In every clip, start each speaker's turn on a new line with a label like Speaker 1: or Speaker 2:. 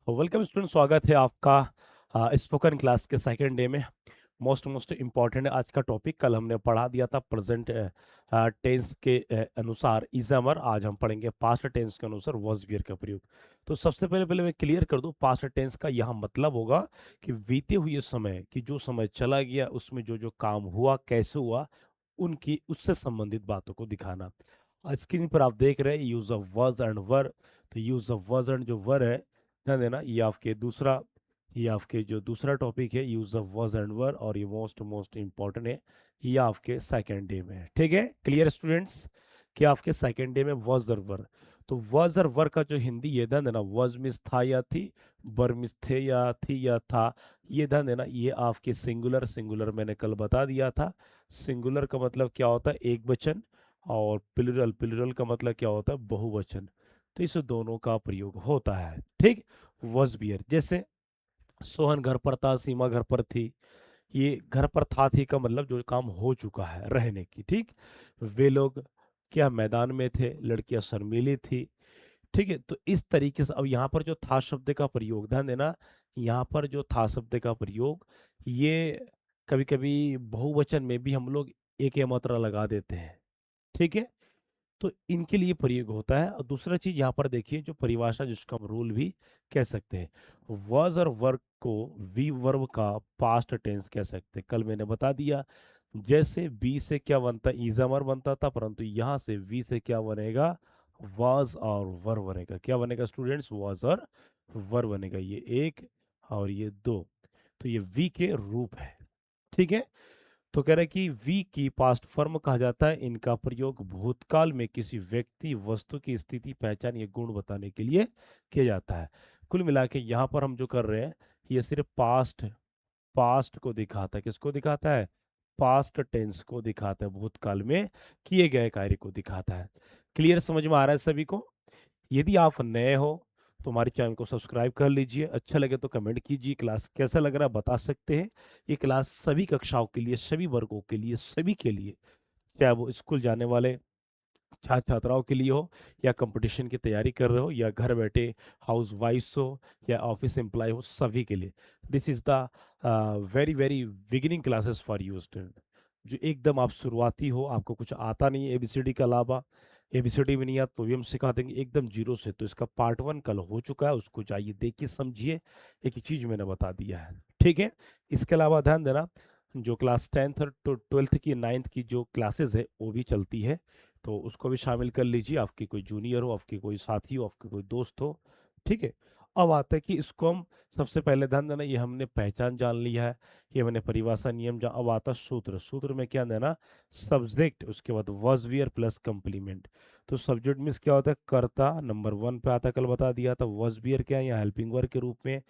Speaker 1: Welcome student, स्वागत है आपका स्पोकन क्लास के सेकंड डे में। मोस्ट इम्पॉर्टेंट आज का टॉपिक। कल हमने पढ़ा दिया था प्रेजेंट टेंस के अनुसार इज अमर। आज हम पढ़ेंगे पास्ट टेंस के अनुसार वॉज वियर का प्रयोग। तो सबसे पहले पहले मैं क्लियर कर दूं, पास्ट टेंस का यहाँ मतलब होगा कि बीते हुए समय कि जो समय चला गया उसमें जो जो काम हुआ, कैसे हुआ, उनकी उससे संबंधित बातों को दिखाना। स्क्रीन पर आप देख रहे हैं यूज ऑफ वर्ज एंड वर। तो यूज ऑफ वर्ज एंड जो वर है, ध्यान देना, ये आपके जो दूसरा टॉपिक है यूज ऑफ वर्ज एंड वर, और ये मोस्ट इंपॉर्टेंट है। ये आपके सेकेंड डे में है। ठीक है, क्लियर स्टूडेंट्स? कि आपके सेकेंड डे में वर्ज और वर। तो वर्ज और वर का जो हिंदी है, ध्यान देना, वर्ज मिस था या थी, वर मिस थे या थी या था। ये ध्यान देना, ये आपके सिंगुलर सिंगुलर मैंने कल बता दिया था। सिंगुलर का मतलब क्या होता है? एक वचन। और प्लुरल प्लुरल का मतलब क्या होता है? बहुवचन। तो इस दोनों का प्रयोग होता है। ठीक। वॉज बियर, जैसे सोहन घर पर था, सीमा घर पर थी। ये घर पर था थी का मतलब जो काम हो चुका है, रहने की। ठीक। वे लोग क्या मैदान में थे, लड़कियां शर्मीली थी। ठीक है, तो इस तरीके से अब यहाँ पर जो था शब्द का प्रयोग, ध्यान देना, यहाँ पर जो था शब्द का प्रयोग, ये कभी कभी बहुवचन में भी हम लोग एक या मात्रा लगा देते हैं। ठीक है, तो इनके लिए प्रयोग होता है। और दूसरा चीज यहाँ पर देखिए, जो परिभाषा जिसको हम रूल भी कह सकते हैं, वॉज और वर्क को वी वर्ब का पास्ट टेंस कह सकते हैं। कल मैंने बता दिया, जैसे बी से क्या बनता, इजामर बनता था, परंतु यहाँ से वी से क्या बनेगा? वॉज और वर बनेगा। क्या बनेगा स्टूडेंट्स? वॉज और वर बनेगा। ये एक और ये दो, तो ये वी के रूप है। ठीक है, तो कह रहे हैं कि वी की पास्ट फॉर्म कहा जाता है। इनका प्रयोग भूतकाल में किसी व्यक्ति, वस्तु की स्थिति, पहचान या गुण बताने के लिए किया जाता है। कुल मिला के यहाँ पर हम जो कर रहे हैं, ये सिर्फ पास्ट पास्ट को दिखाता है। किसको दिखाता है? पास्ट टेंस को दिखाता है, भूतकाल में किए गए कार्य को दिखाता है। क्लियर, समझ में आ रहा है सभी को? यदि आप नए हो तो हमारे चैनल को सब्सक्राइब कर लीजिए। अच्छा लगे तो कमेंट कीजिए, क्लास कैसा लग रहा है बता सकते हैं। ये क्लास सभी कक्षाओं के लिए, सभी वर्गों के लिए, सभी के लिए, चाहे वो स्कूल जाने वाले छात्र छात्राओं के लिए हो, या कंपटीशन की तैयारी कर रहे हो, या घर बैठे हाउस वाइफ्स हो, या ऑफिस एम्प्लॉय हो, सभी के लिए this is the very very beginning classes for you student. जो एकदम आप शुरुआती हो, आपको कुछ आता नहीं है एबीसीडी के अलावा, एबीसीडी भी नहीं आता तो भी हम सिखा देंगे एकदम जीरो से। तो इसका पार्ट वन कल हो चुका है, उसको जाइए देखिए, समझिए। एक ही चीज मैंने बता दिया है। ठीक है, इसके अलावा ध्यान देना, जो क्लास 10th और 12th की, 9th की जो क्लासेस है वो भी चलती है, तो उसको भी शामिल कर लीजिए। आपकी कोई जूनियर हो, आपके कोई साथी हो, आपके कोई दोस्त हो। ठीक है, अब आता है कि इसको हम सबसे पहले ध्यान देना, ये हमने पहचान जान लिया है, ये मैंने परिभाषा नियम जान। अब आता सूत्र। सूत्र में क्या देना? सब्जेक्ट, उसके बाद वर्ब वियर प्लस कंप्लीमेंट। तो सब्जेक्ट मीन्स क्या होता है? कर्ता, नंबर वन पे आता है, कल बता दिया था। वर्ब वियर क्या है? या हेल्पिंग वर्ब के रूप में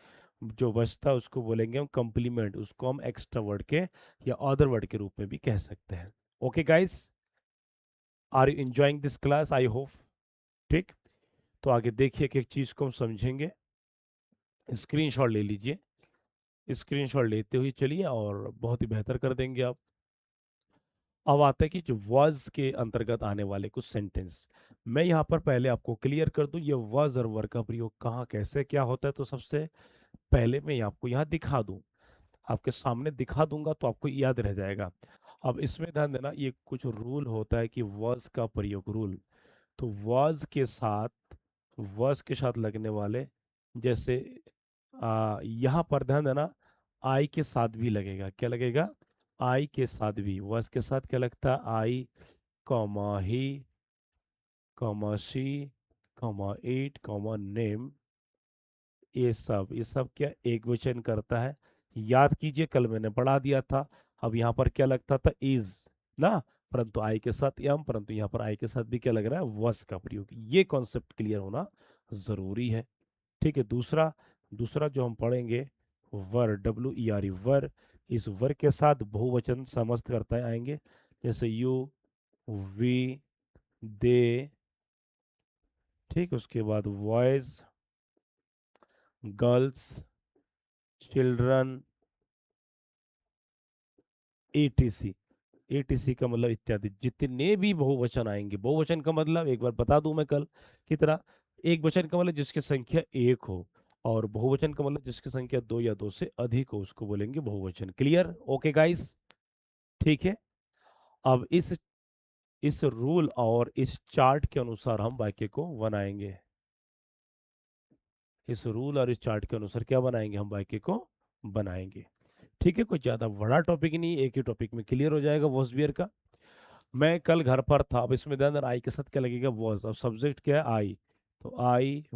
Speaker 1: जो बचता है उसको बोलेंगे हम कंप्लीमेंट, उसको हम एक्स्ट्रा वर्ड के या अदर वर्ड के रूप में भी कह सकते हैं। Okay guys, are you enjoying this class? I hope. ठीक, तो आगे देखिए कि एक चीज को हम समझेंगे। स्क्रीनशॉट ले लीजिए, स्क्रीनशॉट लेते हुए चलिए और बहुत ही बेहतर कर देंगे आप। अब आता है कि जो was के अंतर्गत आने वाले कुछ सेंटेंस, मैं यहाँ पर पहले आपको क्लियर कर दूं, ये was और were का प्रयोग कहाँ कैसे क्या होता है। तो सबसे पहले मैं आपको यहाँ दिखा दूं, आपके सामने दिखा दूंगा तो आपको याद रह जाएगा। अब इसमें ध्यान देना, ये कुछ रूल होता है कि was का प्रयोग रूल। तो was के साथ लगने वाले, जैसे यहाँ पर ध्यान देना, आई के साथ भी लगेगा। क्या लगेगा? आई के साथ भी। was के साथ क्या लगता है? I, comma he, comma she, comma it, comma name. ये सब क्या एक वचन करता है? याद कीजिए, कल मैंने पढ़ा दिया था। अब यहाँ पर क्या लगता था? इज ना, परंतु आई के साथ यम, परंतु यहाँ पर आई के साथ भी क्या लग रहा है? वस का प्रयोग। ये कॉन्सेप्ट क्लियर होना जरूरी है। ठीक है, दूसरा दूसरा जो हम पढ़ेंगे, वर, WER, वर। इस वर के साथ बहुवचन समस्त करता है आएंगे, जैसे यू, वी, दे। ठीक, उसके बाद boys, girls, children, ETC. ETC का मतलब इत्यादि, जितने भी बहुवचन आएंगे। बहुवचन का मतलब एक बार बता दूं मैं कल, कितना? एक वचन का मतलब जिसकी संख्या एक हो, और बहुवचन का मतलब जिसकी संख्या दो या दो से अधिक हो उसको बोलेंगे बहुवचन। क्लियर? ओके गाइस, ठीक है। अब इस रूल और इस चार्ट के अनुसार हम वाक्य को बनाएंगे। इस रूल और इस चार्ट के अनुसार क्या बनाएंगे? हम वाक्य को बनाएंगे। ठीक है, कोई ज्यादा बड़ा टॉपिक नहीं, एक ही टॉपिक में क्लियर हो जाएगा वॉज बियर का। मैं कल घर पर था। अब इसमें ध्यान देना, आई के साथ क्या लगेगा? वॉज। अब सब्जेक्ट क्या है? आई। तो आई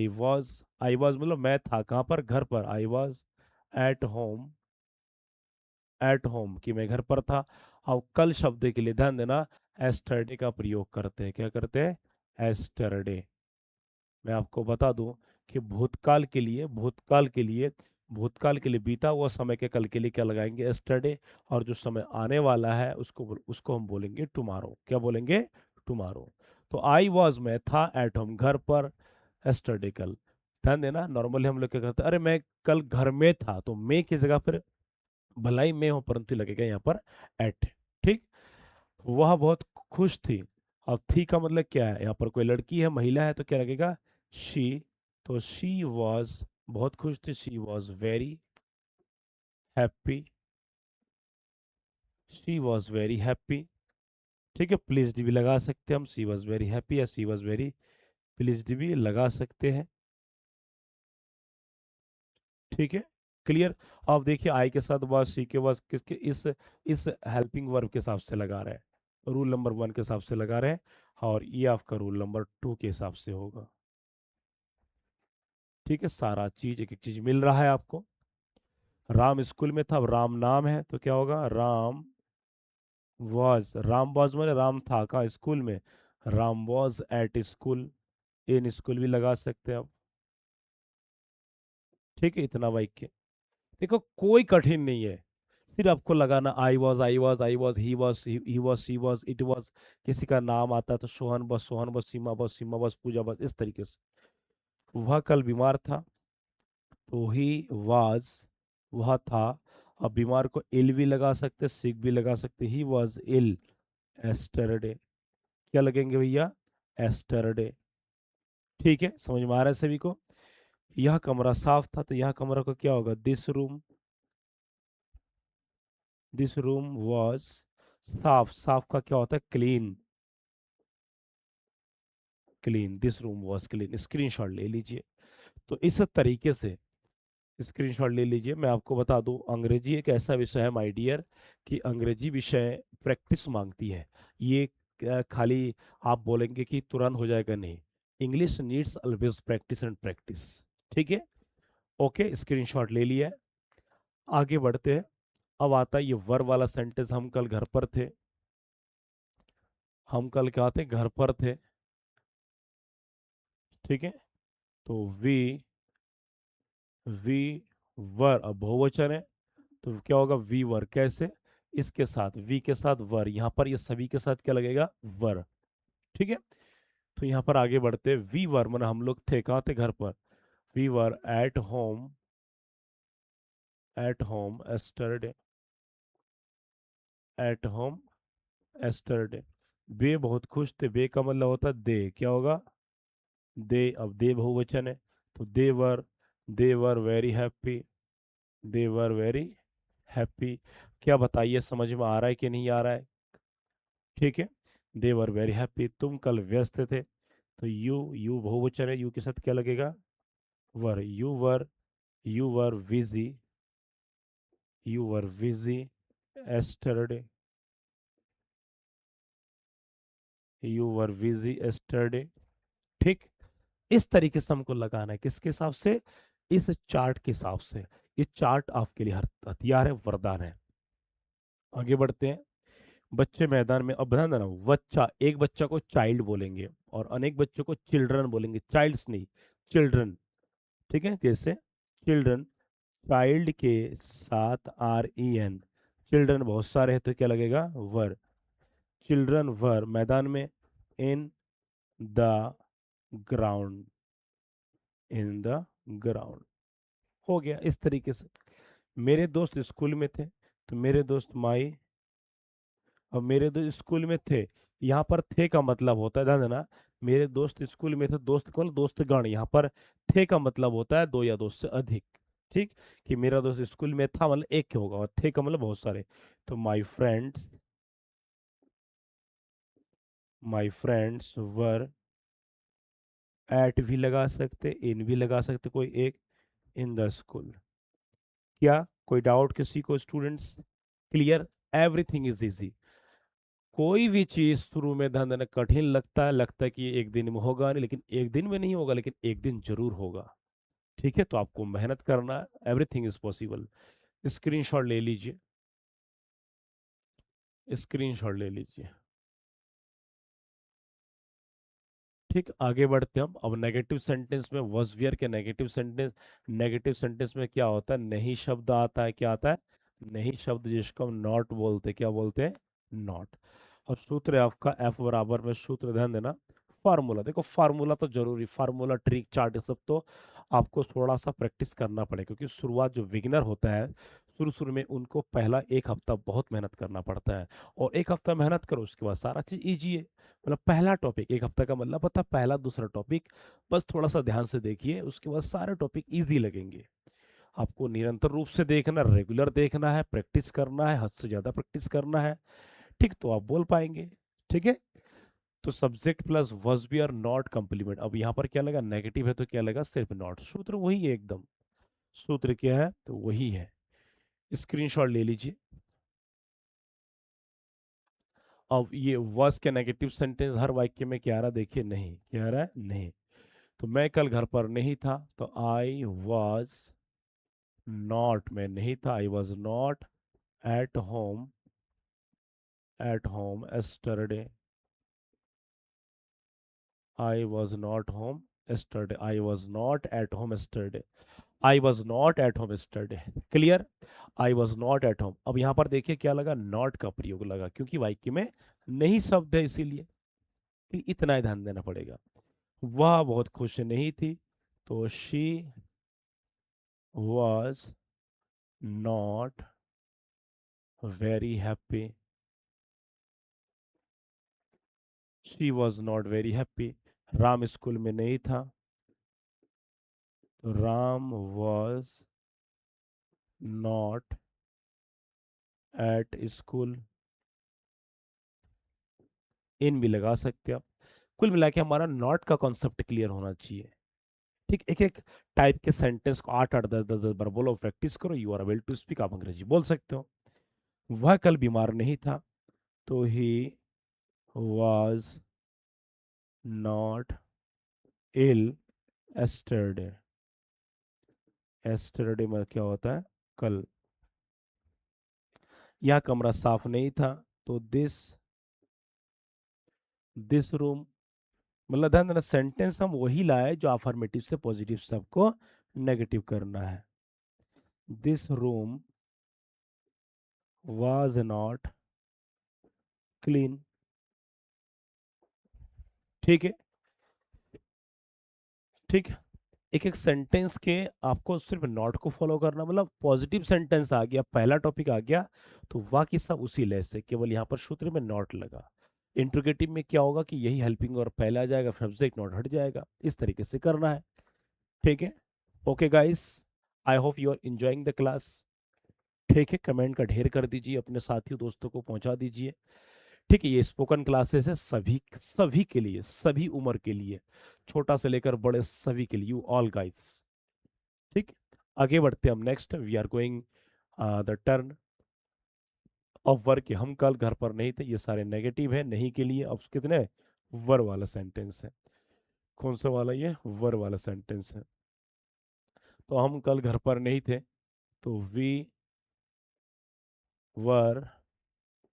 Speaker 1: वॉज मतलब मैं था कहाँ पर? घर पर। I was at home. At home कि मैं घर पर था। अब कल शब्द के लिए ध्यान देना, एस्टरडे का प्रयोग करते हैं। क्या करते हैं? एस्टरडे। मैं आपको बता दूं कि भूतकाल के लिए बीता हुआ समय के कल के लिए क्या लगाएंगे? एस्टरडे। और जो समय आने वाला है उसको हम बोलेंगे टुमारो। क्या बोलेंगे? टुमारो। तो आई वॉज मैं था एट होम घर पर, एस्टरडे कल। ध्यान देना, नॉर्मली हम लोग क्या करते हैं, अरे मैं कल घर में था, तो मैं की जगह पर भला ही मैं हूं परंतु लगेगा यहाँ पर एट। ठीक। वह बहुत खुश थी। अब थी का मतलब क्या है? यहाँ पर कोई लड़की है, महिला है, तो क्या लगेगा? शी। तो शी वॉज बहुत खुश थी, she was very happy. She was very happy. ठीक है, प्लीज्ड भी लगा सकते हैं हम, शी वॉज वेरी हैप्पी या शी वॉज वेरी प्लीज्ड भी लगा सकते हैं। ठीक है, क्लियर। अब देखिए, आई के साथ वाज, सी के वाज, किसके? इस हेल्पिंग वर्ब के हिसाब से लगा रहे हैं, रूल नंबर 1 के हिसाब से लगा रहे हैं। और ये आपका रूल नंबर 2 के हिसाब से होगा। ठीक है, सारा चीज एक एक चीज मिल रहा है आपको। राम स्कूल में था, अब राम नाम है तो क्या होगा? राम वॉज मैंने राम था कहाँ? स्कूल में। Ram was at school. In school भी लगा सकते हैं आप। ठीक है, इतना वाक्य देखो, कोई कठिन नहीं है। फिर आपको लगाना I was he was she was it was. किसी का नाम आता है तो सोहन बस, सीमा बस, पूजा बस, इस तरीके से। वह कल बीमार था, तो ही वाज वह था। अब बीमार को इल भी लगा सकते, सिक भी लगा सकते। He was ill yesterday. क्या लगेंगे भैया? एस्टरडे। ठीक है, समझ में आ रहा है सभी को? यह कमरा साफ था, तो यह कमरा को क्या होगा? दिस रूम वॉज साफ। साफ का क्या होता है? Clean. Clean, this room was clean. Screenshot ले लीजिए। तो इस तरीके से स्क्रीनशॉट ले लीजिए। मैं आपको बता दूं, अंग्रेजी एक ऐसा विषय है माय डियर, कि अंग्रेजी विषय प्रैक्टिस मांगती है। ये खाली आप बोलेंगे कि तुरंत हो जाएगा, नहीं। English needs always practice and practice. ठीक है, ओके, स्क्रीनशॉट ले लिया है। आगे बढ़ते हैं। अब आता है ये वर वाला सेंटेंस, हम कल घर पर थे। हम कल क्या थे? घर पर थे। ठीक है, तो वी वर, अब बहुवचन है तो क्या होगा? We were. कैसे? इसके साथ, वी के साथ वर। यहाँ पर ये सभी के साथ क्या लगेगा? वर। ठीक है, तो यहाँ पर आगे बढ़ते, वी वर मन हम लोग थे कहाँ थे? घर पर। We were at home yesterday. At home yesterday. वे बहुत खुश थे। वे का मतलब होता है दे। क्या होगा? दे। अब दे बहुवचन है, तो they were very happy. They were very happy. क्या बताइए, समझ में आ रहा है कि नहीं आ रहा है? ठीक है, दे वर वेरी हैप्पी। तुम कल व्यस्त थे, तो यू बहुवचन है, यू के साथ क्या लगेगा? Were. You were busy. You were busy yesterday. You were busy yesterday. ठीक, इस तरीके से हमको लगाना है। किसके हिसाब से? इस चार्ट के हिसाब से। ये चार्ट आपके लिए हर हथियार है, वरदान है। आगे बढ़ते हैं। बच्चे मैदान में, अब ध्यान देना, बच्चा, एक बच्चा को चाइल्ड बोलेंगे और अनेक बच्चों को चिल्ड्रन बोलेंगे, चाइल्ड्स नहीं, चिल्ड्रन। ठीक है, कैसे? चिल्ड्रन। चाइल्ड के साथ REN। चिल्ड्रन बहुत सारे हैं तो क्या लगेगा? वर। चिल्ड्रन वर मैदान में, इन the ground. In the ground. हो गया इस तरीके से। मेरे दोस्त स्कूल में थे, तो मेरे दोस्त माई। अब मेरे दोस्त स्कूल में थे, यहाँ पर थे का मतलब होता है, ध्यान देना, मेरे दोस्त स्कूल में थे, दोस्त कौन, दोस्तगण। यहाँ पर थे का मतलब होता है दो या दो से अधिक। ठीक, कि मेरा दोस्त स्कूल में था मतलब एक होगा, और थे का मतलब बहुत सारे। तो माई फ्रेंड्स वर एट भी लगा सकते, इन भी लगा सकते, कोई एक, इन द स्कूल। क्या कोई डाउट किसी को students? Clear? Everything is easy. कोई भी चीज शुरू में ध्यान देना कठिन लगता है कि एक दिन में होगा नहीं, लेकिन एक दिन में नहीं होगा, लेकिन एक दिन जरूर होगा। ठीक है, तो आपको मेहनत करना है, एवरीथिंग इज पॉसिबल। स्क्रीनशॉट ले लीजिए, स्क्रीनशॉट ले लीजिए। ठीक, आगे बढ़ते हैं हम। अब नेगेटिव सेंटेंस में, वॉज वेयर के नेगेटिव सेंटेंस में क्या होता है, नहीं शब्द आता है। क्या आता है? नहीं शब्द, जिसको हम नॉट बोलते हैं। क्या बोलते हैं? नॉट। और सूत्र है आपका एफ बराबर में, सूत्र ध्यान देना, फार्मूला। देखो फार्मूला तो जरूरी, फार्मूला, ट्रिक, चार्ट, ये सब तो आपको थोड़ा सा प्रैक्टिस करना पड़ेगा, क्योंकि शुरुआत जो बिगिनर होता है, शुरू शुरू में उनको पहला एक हफ्ता बहुत मेहनत करना पड़ता है। और एक हफ्ता मेहनत करो, उसके बाद सारा चीज इजी है। मतलब पहला टॉपिक, एक हफ्ते का मतलब पता है, पहला दूसरा टॉपिक बस थोड़ा सा ध्यान से देखिए, उसके बाद सारे टॉपिक इजी लगेंगे। आपको निरंतर रूप से देखना, रेगुलर देखना है, प्रैक्टिस करना है, हद से ज्यादा प्रैक्टिस करना है। ठीक, तो आप बोल पाएंगे। ठीक है, तो सब्जेक्ट प्लस वर्ब भी और नॉट कंप्लीमेंट। अब यहाँ पर क्या लगा, नेगेटिव है तो क्या लगा, सिर्फ नॉट। सूत्र वही है एकदम, सूत्र क्या है तो वही है। स्क्रीनशॉट ले लीजिए। अब ये वर्स के नेगेटिव सेंटेंस हर वाक्य में क्या आ रहा है, देखिए, नहीं। क्या आ रहा है? नहीं। तो मैं कल घर पर नहीं था, तो आई वॉज नॉट, मैं नहीं था, I was not at home yesterday. I was not home yesterday, I was not at home yesterday, I was not at home yesterday. Clear? I was not at home. अब यहाँ पर देखिए क्या लगा, not का प्रयोग लगा, क्योंकि वाक्य में नहीं शब्द है, इसीलिए। इतना ही ध्यान देना पड़ेगा। वह बहुत खुश नहीं थी, तो she was not very happy, she was not very happy. Ram school में नहीं था, तो Ram was not at school. In भी लगा सकते हैं आप। कुल मिला के हमारा नॉट का कॉन्सेप्ट क्लियर होना चाहिए। ठीक, एक एक टाइप के सेंटेंस को 8 8 10 10 10 बार बोलो, प्रैक्टिस करो, you are able to speak, आप अंग्रेजी बोल सकते हो। वह कल बीमार नहीं था, तो he was not ill yesterday. Yesterday में क्या होता है, कल। यह कमरा साफ नहीं था, तो दिस रूम। मतलब ध्यान देना, सेंटेंस हम वही लाए जो अफर्मेटिव से पॉजिटिव शब्द को नेगेटिव करना है। This room was not clean. ठीक है, ठीक। एक एक सेंटेंस के आपको सिर्फ नॉट को फॉलो करना, मतलब पॉजिटिव सेंटेंस आ गया, पहला टॉपिक आ गया, तो बाकी सब उसी लेस से, केवल यहाँ पर सूत्र में नॉट लगा। इंट्रोगेटिव में क्या होगा कि यही हेल्पिंग और पहला आ जाएगा, सब्जेक्ट नॉट हट जाएगा, इस तरीके से करना है। ठीक है, okay guys, I hope you are enjoying the class. ठीक है, कमेंट का ढेर कर दीजिए, अपने साथियों दोस्तों को पहुंचा दीजिए। ठीक है, ये स्पोकन क्लासेस है सभी सभी के लिए, सभी उम्र के लिए, छोटा से लेकर बड़े सभी के लिए, यू ऑल गाइस। ठीक, आगे बढ़ते हैं हम। Next we are going the turn of work. हम कल घर पर नहीं थे, ये सारे नेगेटिव है नहीं के लिए। अब कितने वर वाला सेंटेंस है, कौन सा वाला, ये वर वाला सेंटेंस है। तो हम कल घर पर नहीं थे, तो we were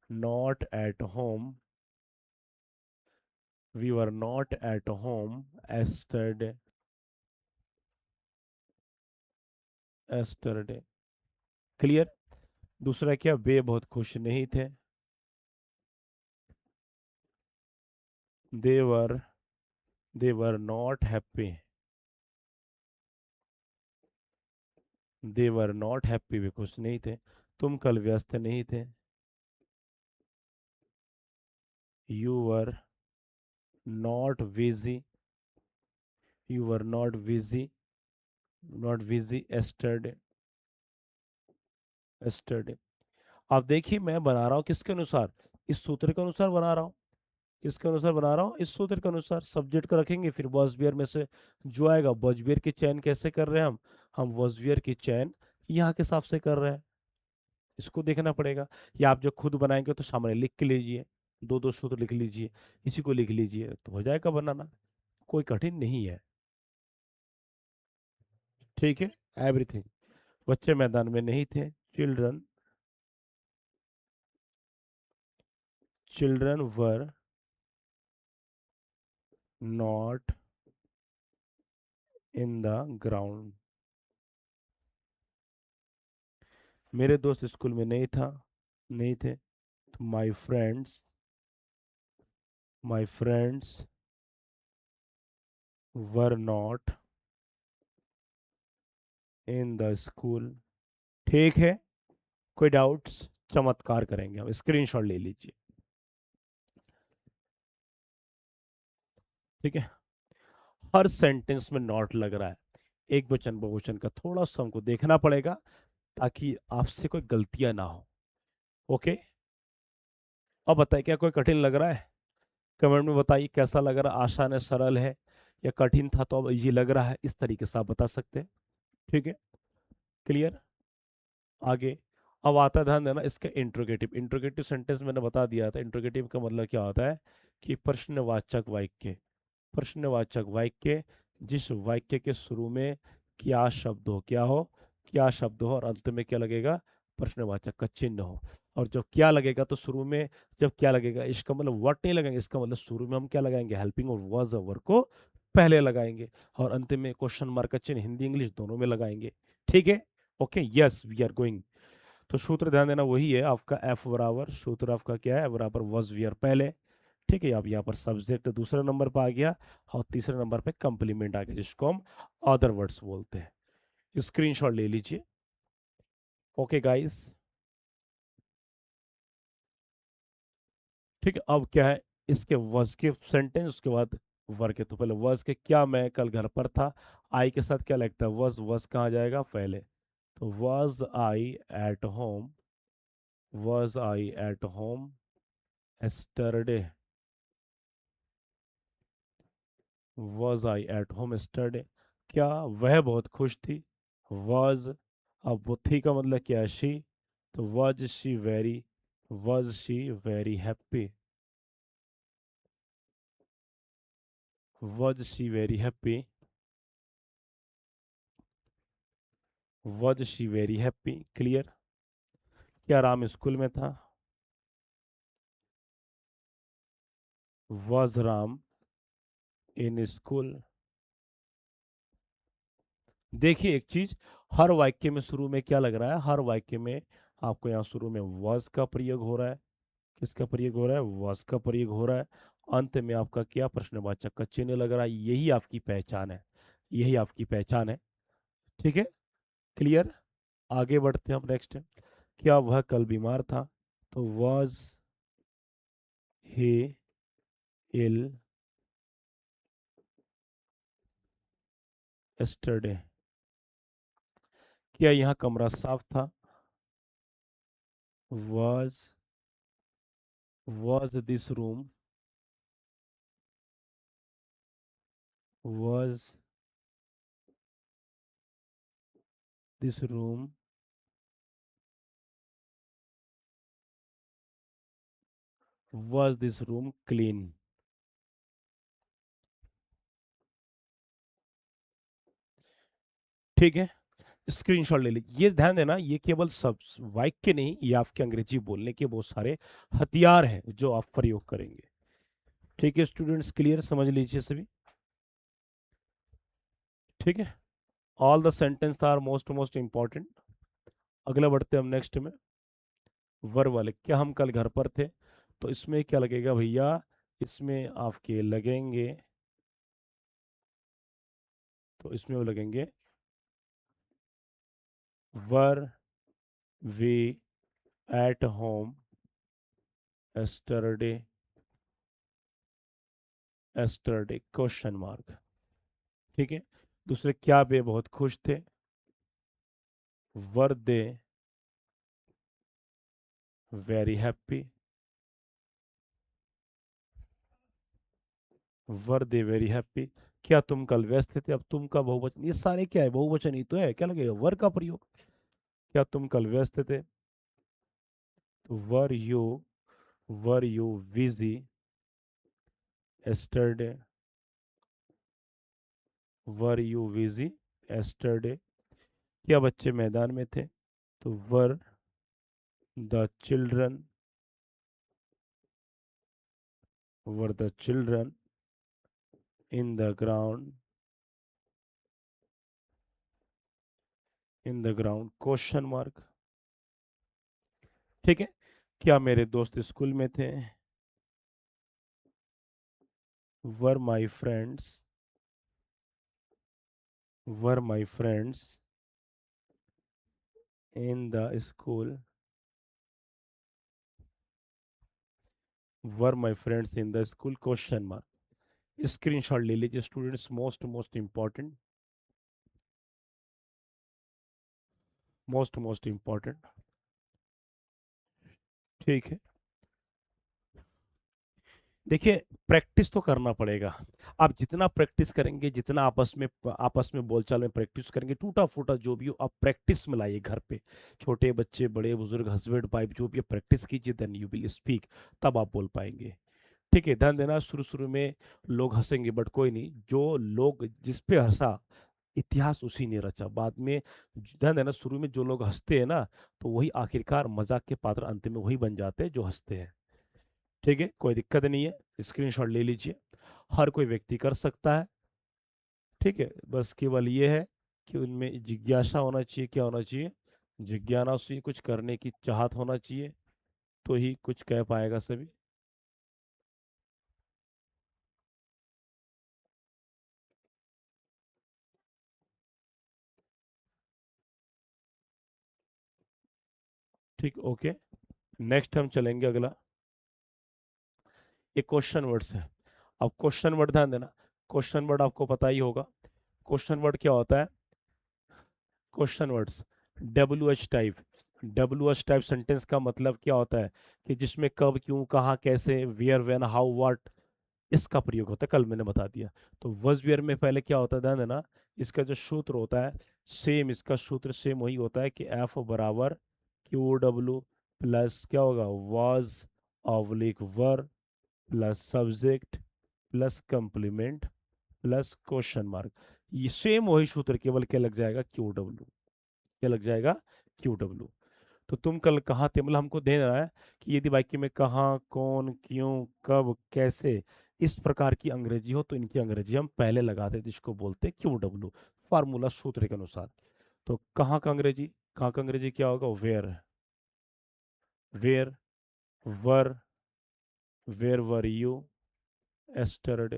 Speaker 1: not at home, we were not at home yesterday, yesterday. Clear? दूसरा क्या, वे बहुत खुश नहीं थे, they were they were not happy, they were not happy, वे खुश नहीं थे। तुम कल व्यस्त नहीं थे, you were not busy, you were not busy, not busy yesterday, yesterday. अब देखिए मैं बना रहा हूँ किसके अनुसार, इस सूत्र के अनुसार बना रहा हूँ। किसके अनुसार बना रहा हूँ, इस सूत्र के अनुसार। सब्जेक्ट का रखेंगे, फिर वॉस्बियर में से जो आएगा, वॉस्बियर की चैन कैसे कर रहे हैं हम वॉस्बियर की चैन यहाँ के हिसाब से कर रहे हैं। इसको देखना पड़ेगा, या आप जो खुद बनाएंगे तो सामने लिख के लीजिए, दो दो सूत्र लिख लीजिए, इसी को लिख लीजिए तो हो जाएगा बनाना, कोई कठिन नहीं है। ठीक है, एवरीथिंग। बच्चे मैदान में नहीं थे, children, children were not in the ground, मेरे दोस्त स्कूल में नहीं थे। तो माई friends were not in the school. ठीक है, कोई डाउट्स? चमत्कार करेंगे हम, स्क्रीनशॉट ले लीजिए। ठीक है, हर सेंटेंस में नॉट लग रहा है, एक वचन बहुवचन का थोड़ा सा हमको देखना पड़ेगा ताकि आपसे कोई गलतियां ना हो। ओके, अब बताइए क्या कोई कठिन लग रहा है? कमेंट में बताइए कैसा लग रहा है, आसान है, सरल है, या कठिन था तो अब इजी लग रहा है, इस तरीके से आप बता सकते हैं। ठीक है, क्लियर? आगे अब आता है, ध्यान देना, इसका इंट्रोगेटिव। इंट्रोगेटिव सेंटेंस मैंने बता दिया था, इंट्रोगेटिव का मतलब क्या होता है कि प्रश्नवाचक वाक्य, प्रश्नवाचक वाक्य, जिस वाक्य के शुरू में क्या शब्द हो, क्या हो, क्या शब्द हो, और अंत में क्या लगेगा, प्रश्नवाचक का चिन्ह हो। और जब क्या लगेगा तो शुरू में, जब क्या लगेगा, इसका मतलब वर्ड नहीं लगाएंगे, इसका मतलब शुरू में हम क्या लगाएंगे, हेल्पिंग और वाज वर्ड को पहले लगाएंगे, और अंत में क्वेश्चन मार्क का चिन्ह हिंदी इंग्लिश दोनों में लगाएंगे। ठीक है, okay, yes we are going. तो सूत्र ध्यान देना वही है आपका, एफ बराबर, सूत्र आपका क्या है, बराबर वॉज वियर पहले। ठीक है, अब यहाँ पर सब्जेक्ट दूसरे नंबर पर आ गया, और तीसरे नंबर पे कंप्लीमेंट आ गया, जिसको हम अदर वर्ड्स बोलते हैं। स्क्रीनशॉट ले लीजिए। ओके गाइस, ठीक है, अब क्या है, इसके वॉज के सेंटेंस, उसके बाद वर्ग के। तो पहले वॉज के, क्या मैं कल घर पर था, आई के साथ क्या लगता है, वॉज, वॉज कहाँ जाएगा पहले, तो was I at home, was I eight home yesterday, was I eight home yesterday, क्या वह बहुत खुश थी, वॉज, अब वो थी का मतलब क्या है, शी, तो was she very happy, was she very happy, was she very happy, clear? क्या राम स्कूल में था, वॉज राम इन स्कूल। देखिए एक चीज, हर वाक्य में शुरू में क्या लग रहा है, हर वाक्य में आपको यहाँ शुरू में वॉज का प्रयोग हो रहा है, किसका प्रयोग हो रहा है, वॉज का प्रयोग हो रहा है, अंत में आपका क्या, प्रश्नवाचक का चिन्ह लग रहा है, यही आपकी पहचान है, यही आपकी पहचान है। ठीक है, क्लियर? आगे बढ़ते हैं हम, नेक्स्ट। क्या वह कल बीमार था, तो वॉज ही इल यस्टरडे। क्या यहाँ कमरा साफ था, was, this room, was this room, was this room clean. ठीक है, स्क्रीनशॉट ले लीजिए। ये ध्यान देना, ये केवल सब वाक्य नहीं, ये आपके अंग्रेजी बोलने के बहुत सारे हथियार हैं जो आप प्रयोग करेंगे। ठीक है स्टूडेंट्स, क्लियर, समझ लीजिए सभी। ठीक है, all the sentence are most most important. अगला बढ़ते हैं हम नेक्स्ट में, वर वाले। क्या हम कल घर पर थे, तो इसमें क्या लगेगा भैया, इसमें आपके लगेंगे, तो इसमें वो लगेंगे, were we at home yesterday, yesterday question mark. ठीक है। दूसरे, क्या वे बहुत खुश थे? Were they very happy? Were they very happy. क्या तुम कल व्यस्त थे? अब तुम का बहुवचन, ये सारे क्या है, बहुवचन ही तो है, क्या लगेगा वर का प्रयोग। क्या तुम कल व्यस्त थे? तो were you busy yesterday? Were you busy yesterday? क्या बच्चे मैदान में थे? तो were the children in the ground question mark. ठीक है। क्या मेरे दोस्त स्कूल में थे? Were my friends were my friends in the school were my friends in the school question mark. Screenshot ले लीजिए students, most most important, most important. ठीक है। देखिए, प्रैक्टिस तो करना पड़ेगा। आप जितना प्रैक्टिस करेंगे, जितना आपस में बोलचाल में प्रैक्टिस करेंगे, टूटा फूटा जो भी हो आप प्रैक्टिस में लाइए घर पे। छोटे बच्चे, बड़े बुजुर्ग, हस्बैंड वाइफ, जो भी प्रैक्टिस कीजिए, देन यू विल स्पीक, तब आप बोल पाएंगे। ठीक है। ध्यान देना, शुरू शुरू में लोग हंसेंगे, बट कोई नहीं, जो लोग जिस पे हंसा, इतिहास उसी ने रचा बाद में। ध्यान देना, शुरू में जो लोग हंसते हैं ना, तो वही आखिरकार मजाक के पात्र अंत में वही बन जाते हैं जो हंसते हैं। ठीक है, कोई दिक्कत नहीं है, स्क्रीनशॉट ले लीजिए। हर कोई व्यक्ति कर सकता है। ठीक है, बस केवल ये है कि उनमें जिज्ञासा होना चाहिए। क्या होना चाहिए? जिज्ञासा चाहिए, कुछ करने की चाहत होना चाहिए, तो ही कुछ कह पाएगा सभी। ठीक, ओके। नेक्स्ट हम चलेंगे अगला। ये क्वेश्चन वर्ड्स है। अब क्वेश्चन वर्ड ध्यान देना। क्वेश्चन वर्ड आपको पता ही होगा। क्वेश्चन वर्ड क्या होता है? Question words W H type sentence का मतलब क्या होता है? कि जिसमें कब, क्यों, कहाँ, कैसे, वेयर, व्हेन, हाउ, व्हाट, इसका प्रयोग होता है। कल मैंने बता दिया। तो वॉज वेयर में पहले क्या होता है, ध्यान देना। इसका जो सूत्र होता है, सेम, इसका सूत्र सेम वही होता है कि एफ बराबर क्यू प्लस क्या होगा, was oblique were plus subject plus complement plus question mark. ये सेम वही सूत्र, केवल क्या लग जाएगा, क्या लग जाएगा, क्यू। तो तुम कल कहाँ थे, मतलब हमको दे रहा है कि यदि वाक्य में कहाँ, कौन, क्यों, कब, कैसे, इस प्रकार की अंग्रेजी हो, तो इनकी अंग्रेजी हम पहले लगाते हैं, जिसको बोलते हैं क्यू। फार्मूला, सूत्र के अनुसार। तो कहाँ का अंग्रेजी क्या होगा, where were where were you yesterday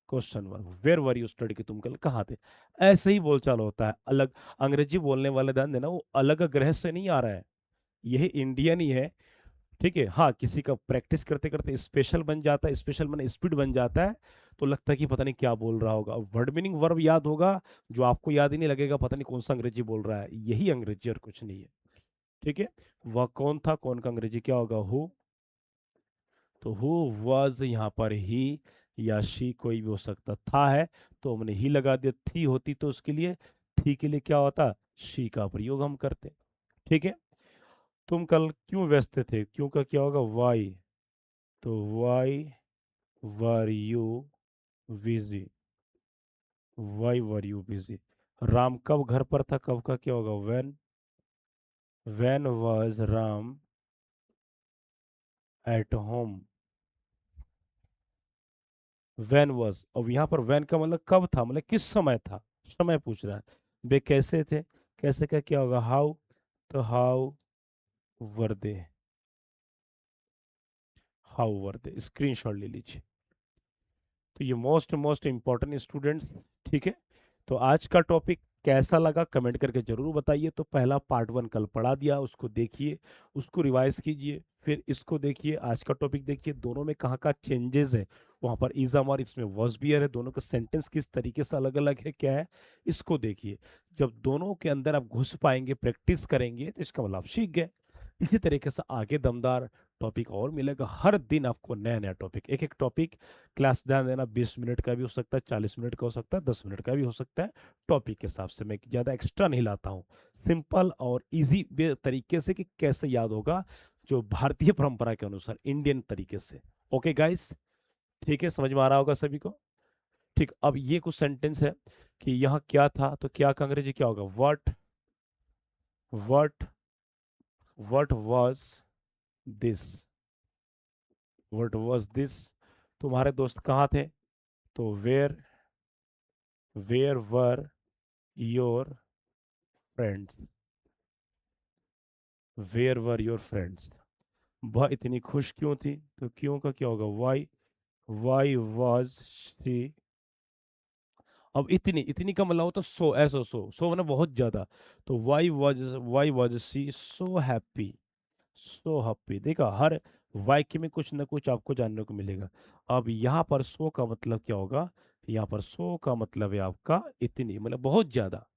Speaker 1: question mark, where were you study, कि तुम कल कहाँ थे। ऐसे ही बोलचाल होता है। अलग अंग्रेजी बोलने वाले, ध्यान देना, वो अलग ग्रह से नहीं आ रहा है, यही इंडियन ही है। ठीक है। हाँ, किसी का प्रैक्टिस करते करते स्पेशल बन जाता है, स्पेशल मैंने स्पीड बन जाता है, तो लगता है कि पता नहीं क्या बोल रहा होगा, वर्ड मीनिंग वर्ब याद होगा, जो आपको याद ही नहीं लगेगा, पता नहीं कौन सा अंग्रेजी बोल रहा है, यही अंग्रेजी और कुछ नहीं है। ठीक है। वह कौन था, कौन का अंग्रेजी क्या होगा, हु। तो हु वॉज, यहाँ पर ही या शी कोई भी हो सकता, था है तो हमने ही लगा दिया, थी होती तो उसके लिए, थी के लिए क्या होता, शी का प्रयोग हम करते। ठीक है। तुम कल क्यों व्यस्त थे, क्यों का क्या होगा, वाई। तो why were you busy why were you busy. Ram कब घर पर था, कब का क्या होगा, when was Ram at home. When was, अब यहाँ पर वेन का मतलब कब था, मतलब किस समय था, समय पूछ रहा है। वे कैसे थे, कैसे का क्या होगा, हाउ। तो हाउ वर दे, स्क्रीनशॉट ले लीजिए। तो ये मोस्ट मोस्ट इंपॉर्टेंट स्टूडेंट्स। ठीक है। तो आज का टॉपिक कैसा लगा कमेंट करके जरूर बताइए। तो पहला पार्ट 1 कल पढ़ा दिया, उसको देखिए, उसको रिवाइज कीजिए, फिर इसको देखिए, आज का टॉपिक देखिए, दोनों में कहाँ का चेंजेस है। वहाँ पर इज़म और इसमें वॉज बियर है, दोनों का सेंटेंस किस तरीके से अलग अलग है, क्या है, इसको देखिए। जब दोनों के अंदर आप घुस पाएंगे, प्रैक्टिस करेंगे, तो इसका मतलब आप सीख गए। इसी तरीके से आगे दमदार टॉपिक और मिलेगा, हर दिन आपको नया नया टॉपिक, एक एक टॉपिक। क्लास ध्यान देना, 20 मिनट का भी हो सकता है, 40 मिनट का हो सकता है, 10 मिनट का भी हो सकता है। टॉपिक के हिसाब से मैं ज़्यादा एक्स्ट्रा नहीं लाता हूँ, सिंपल और इजी तरीके से कि कैसे याद होगा, जो भारतीय परंपरा के अनुसार, इंडियन तरीके से। ओके गाइस, ठीक है, समझ में आ रहा होगा सभी को। ठीक, अब ये कुछ सेंटेंस है कि यहाँ क्या था, तो क्या का अंग्रेजी क्या होगा, what what was this, what was this. तुम्हारे दोस्त कहाँ थे, तो where were your friends, where were your friends. वह इतनी खुश क्यों थी, तो क्यों का क्या होगा, वाई वॉज शी। अब इतनी इतनी का मतलब होता सो, ऐसा सो मतलब बहुत ज्यादा। तो why was she so happy, so happy. देखा, हर वाक्य में कुछ ना कुछ आपको जानने को मिलेगा। अब यहाँ पर सो का मतलब क्या होगा, यहाँ पर सो का मतलब है आपका इतनी, मतलब बहुत ज्यादा।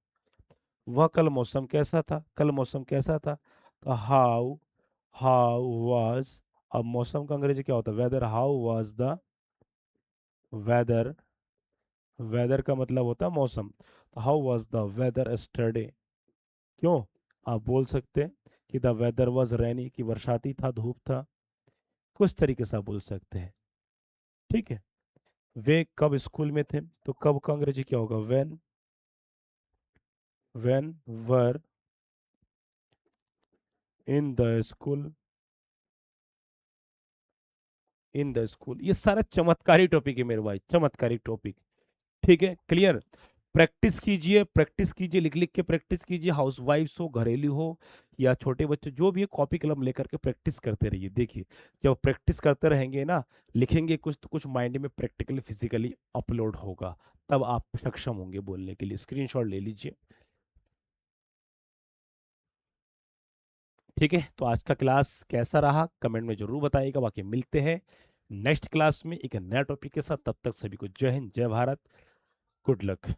Speaker 1: वह कल मौसम कैसा था, कल मौसम कैसा था, तो हाउ हाउ वाज। अब मौसम का अंग्रेजी क्या होता है, weather, how was the weather, weather का मतलब होता है मौसम। तो how was the weather yesterday, क्यों, आप बोल सकते हैं कि द वेदर वाज रेनी, कि बरसाती था, धूप था, कुछ तरीके से आप बोल सकते हैं। ठीक है, वे कब स्कूल में थे, तो कब का अंग्रेजी क्या होगा, when were in the school, in the school. ये सारा चमत्कारी टॉपिक है मेरे भाई, चमत्कारी टॉपिक। ठीक है, क्लियर। प्रैक्टिस कीजिए, प्रैक्टिस कीजिए, लिख लिख के प्रैक्टिस कीजिए, हाउस वाइफ्स हो, घरेलू हो, या छोटे बच्चे जो भी है, कॉपी कलम लेकर के प्रैक्टिस करते रहिए। देखिए, जब प्रैक्टिस करते रहेंगे ना, लिखेंगे कुछ तो कुछ माइंड में प्रैक्टिकली फिजिकली अपलोड होगा, तब आप सक्षम होंगे बोलने के लिए। स्क्रीनशॉट ले लीजिए। ठीक है, तो आज का क्लास कैसा रहा कमेंट में जरूर बताइएगा। बाकी मिलते हैं नेक्स्ट क्लास में एक नया टॉपिक के साथ, तब तक सभी को जय हिंद, जय भारत, गुड लक।